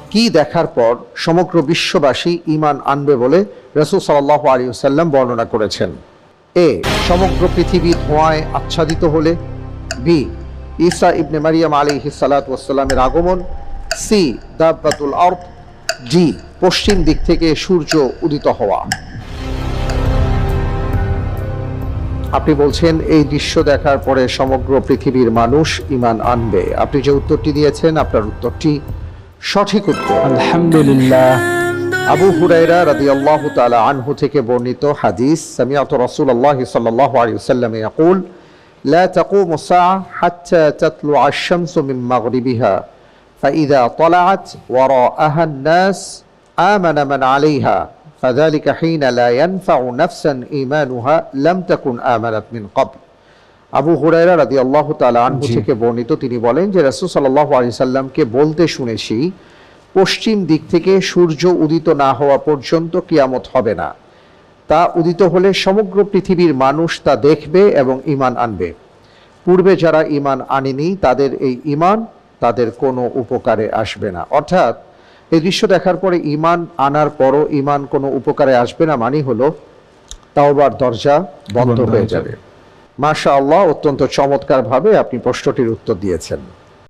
কি দেখার পর সমগ্র বিশ্ববাসী ঈমান আনবে বলে রাসূল সাল্লাল্লাহু আলাইহি ওয়াসাল্লাম বর্ণনা করেছেন? এ, সমগ্র পৃথিবী ধোঁয়ায় আচ্ছাদিত হলে। বি, ঈসা ইবনে মারিয়াম আলাইহিস সালাতু ওয়াস সালামের আগমন। সি, দাব্বাতুল আরদ। ডি, পশ্চিম দিক থেকে সূর্য উদিত হওয়া। আপনি বলছেন এই দৃশ্য দেখার পরে সমগ্র পৃথিবীর মানুষ ঈমান আনবে। আপনি যে উত্তরটি দিয়েছেন আপনার উত্তরটি সঠিক উত্তর। আলহামদুলিল্লাহ। আবু হুরায়রা রাদিয়াল্লাহু তাআলা আনহু থেকে বর্ণিত হাদিস, সামিআতু রাসূলুল্লাহ সাল্লাল্লাহু আলাইহি ওয়াসাল্লাম ইয়াকুল, লা তাকুমু সাআ হাত্তা তাতলুআ আশ-শামসু মিন মাগরিবিহা ফাইযা তালাআত ওয়ারাআহা আন-নাস আমানা মান আলাইহা ফাযালিকা হিনা লা ইয়ানফাউ নাফসান ঈমানুহা লাম তাকুন আমানাত মিন ক্বাবল। আবু হুরায়রা রাদিয়াল্লাহু তাআলা আনহু থেকে বর্ণিত, তিনি বলেন যে রাসূল সাল্লাল্লাহু আলাইহি সাল্লামকে বলতে শুনেছি, পশ্চিম দিক থেকে সূর্য উদিত না হওয়া পর্যন্ত কিয়ামত হবে না। তা উদিত হলে সমগ্র পৃথিবীর মানুষ তা দেখবে এবং ঈমান আনবে। পূর্বে যারা ঈমান আনেনি তাদের এই ঈমান তাদের কোনো উপকারে আসবে না। অর্থাৎ এই দৃশ্য দেখার পরে ঈমান আনার পরও ঈমান কোনো উপকারে আসবে না, মানে হলো তাওবার দরজা বন্ধ হয়ে যাবে। মাশাআল্লাহ, অত্যন্ত চমৎকারভাবে আপনি প্রশ্নটির উত্তর দিয়েছেন।